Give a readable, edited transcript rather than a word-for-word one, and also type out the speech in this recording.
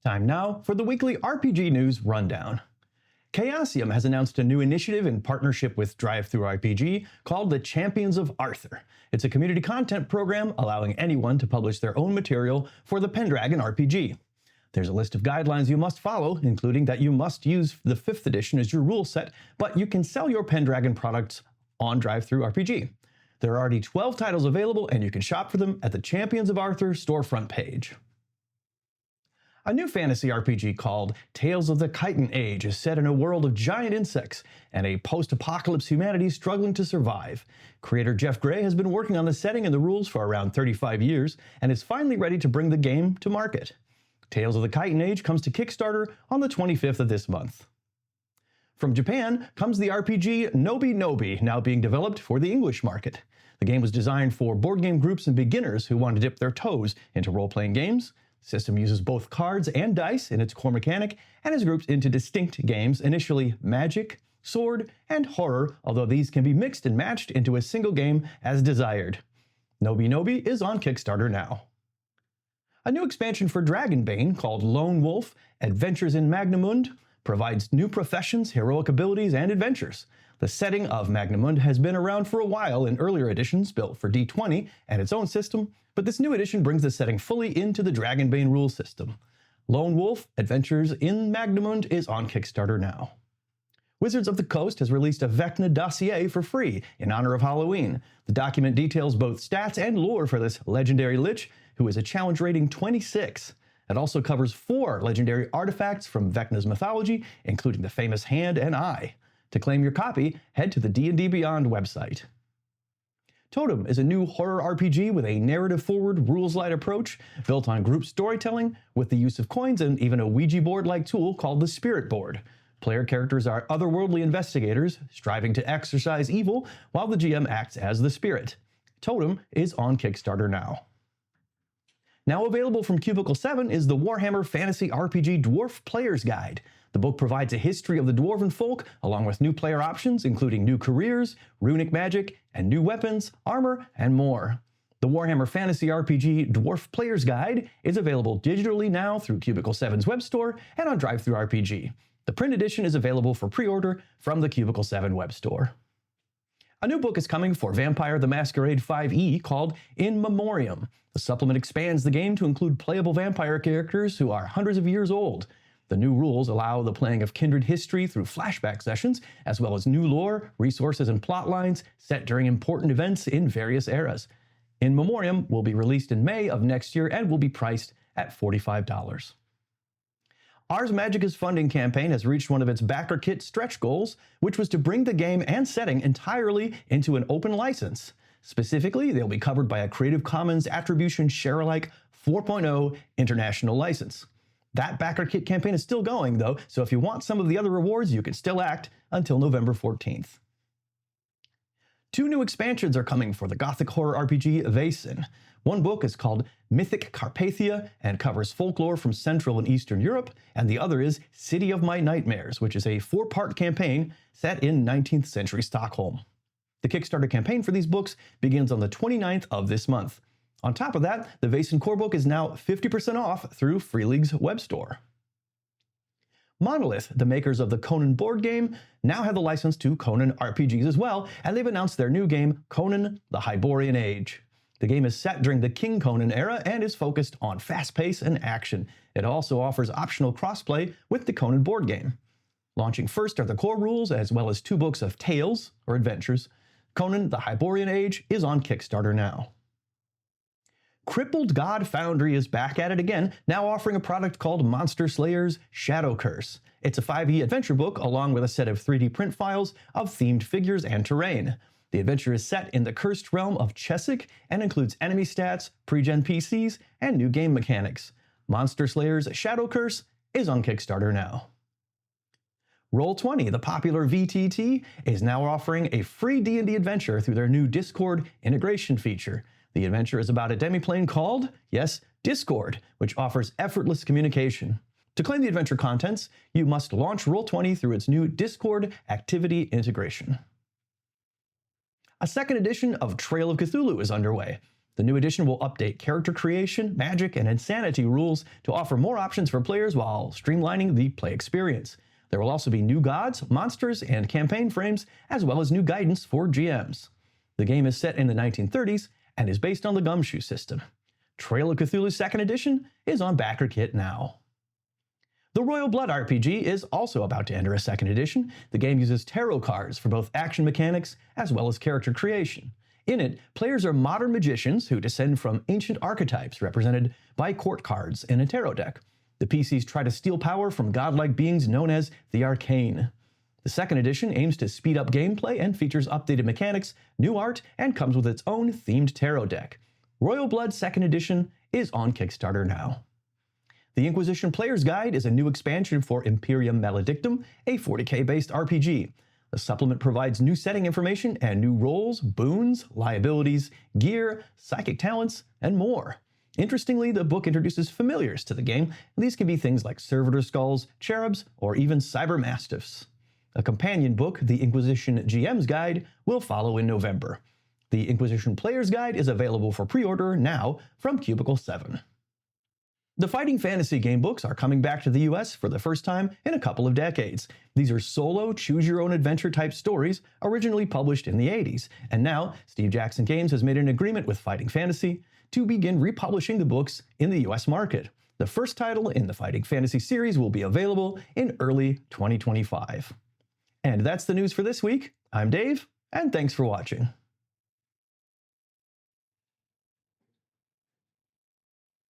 Time now for the weekly RPG News Rundown. Chaosium has announced a new initiative in partnership with DriveThruRPG called the Champions of Arthur. It's a community content program allowing anyone to publish their own material for the Pendragon RPG. There's a list of guidelines you must follow, including that you must use the 5th edition as your rule set, but you can sell your Pendragon products on DriveThruRPG. There are already 12 titles available, and you can shop for them at the Champions of Arthur storefront page. A new fantasy RPG called Tales of the Kytin Age is set in a world of giant insects and a post-apocalypse humanity struggling to survive. Creator Jeff Gray has been working on the setting and the rules for around 35 years and is finally ready to bring the game to market. Tales of the Kytin Age comes to Kickstarter on the 25th of this month. From Japan comes the RPG Nobi, now being developed for the English market. The game was designed for board game groups and beginners who want to dip their toes into role-playing games. The system uses both cards and dice in its core mechanic and is grouped into distinct games, initially Magic, Sword, and Horror, although these can be mixed and matched into a single game as desired. Nobi is on Kickstarter now. A new expansion for Dragonbane called Lone Wolf Adventures in Magnumund provides new professions, heroic abilities, and adventures. The setting of Magnumund has been around for a while in earlier editions built for D20 and its own system, but this new edition brings the setting fully into the Dragonbane rule system. Lone Wolf Adventures in Magnumund is on Kickstarter now. Wizards of the Coast has released a Vecna Dossier for free in honor of Halloween. The document details both stats and lore for this legendary lich, who is a challenge rating 26. It also covers 4 legendary artifacts from Vecna's mythology, including the famous hand and eye. To claim your copy, head to the DnDBeyond website. Totem is a new horror RPG with a narrative-forward, rules-light approach built on group storytelling with the use of coins and even a Ouija board-like tool called the Spirit Board. Player characters are otherworldly investigators striving to exorcise evil while the GM acts as the spirit. Totem is on Kickstarter now. Now available from Cubicle 7 is the Warhammer Fantasy RPG Dwarf Player's Guide. The book provides a history of the Dwarven folk, along with new player options, including new careers, runic magic, and new weapons, armor, and more. The Warhammer Fantasy RPG Dwarf Player's Guide is available digitally now through Cubicle 7's web store and on DriveThruRPG. The print edition is available for pre-order from the Cubicle 7 web store. A new book is coming for Vampire the Masquerade 5e called In Memoriam. The supplement expands the game to include playable vampire characters who are hundreds of years old. The new rules allow the playing of kindred history through flashback sessions, as well as new lore, resources, and plot lines set during important events in various eras. In Memoriam will be released in May of next year and will be priced at $45. Ars Magica's funding campaign has reached one of its backer kit stretch goals, which was to bring the game and setting entirely into an open license. Specifically, they'll be covered by a Creative Commons Attribution Share-alike 4.0 international license. That backer kit campaign is still going, though, so if you want some of the other rewards, you can still act until November 14th. 2 new expansions are coming for the Gothic Horror RPG Vaesen. One book is called Mythic Carpathia and covers folklore from Central and Eastern Europe, and the other is City of My Nightmares, which is a 4-part campaign set in 19th century Stockholm. The Kickstarter campaign for these books begins on the 29th of this month. On top of that, the Vaesen core book is now 50% off through Free League's web store. Monolith, the makers of the Conan board game, now have the license to Conan RPGs as well, and they've announced their new game, Conan The Hibor Age. The game is set during the King Conan era and is focused on fast pace and action. It also offers optional crossplay with the Conan board game. Launching first are the core rules, as well as 2 books of tales, or adventures. Conan The Hibor Age is on Kickstarter now. Crippled God Foundry is back at it again, now offering a product called Monster Slayer's Shadowcurse. It's a 5e adventure book along with a set of 3D print files of themed figures and terrain. The adventure is set in the cursed realm of Chesic and includes enemy stats, pre-gen PCs, and new game mechanics. Monster Slayer's Shadowcurse is on Kickstarter now. Roll20, the popular VTT, is now offering a free D&D adventure through their new Discord integration feature. The adventure is about a demiplane called, yes, Discord, which offers effortless communication. To claim the adventure contents, you must launch Roll20 through its new Discord activity integration. A second edition of Trail of Cthulhu is underway. The new edition will update character creation, magic, and insanity rules to offer more options for players while streamlining the play experience. There will also be new gods, monsters, and campaign frames, as well as new guidance for GMs. The game is set in the 1930s and is based on the Gumshoe system. Trail of Cthulhu 2nd Edition is on backer kit now. The Royal Blood RPG is also about to enter a 2nd edition. The game uses tarot cards for both action mechanics as well as character creation. In it, players are modern magicians who descend from ancient archetypes represented by court cards in a tarot deck. The PCs try to steal power from godlike beings known as the Arcane. The 2nd edition aims to speed up gameplay and features updated mechanics, new art, and comes with its own themed tarot deck. Royal Blood 2nd edition is on Kickstarter now. The Inquisition Player's Guide is a new expansion for Imperium Maledictum, a 40k based RPG. The supplement provides new setting information and new roles, boons, liabilities, gear, psychic talents, and more. Interestingly, the book introduces familiars to the game, and these can be things like servitor skulls, cherubs, or even cyber mastiffs. A companion book, the Inquisition GM's Guide, will follow in November. The Inquisition Player's Guide is available for pre-order now from Cubicle 7. The Fighting Fantasy game books are coming back to the US for the first time in a couple of decades. These are solo, choose-your-own-adventure type stories originally published in the 80s, and now Steve Jackson Games has made an agreement with Fighting Fantasy to begin republishing the books in the US market. The first title in the Fighting Fantasy series will be available in early 2025. And that's the news for this week. I'm Dave, and thanks for watching.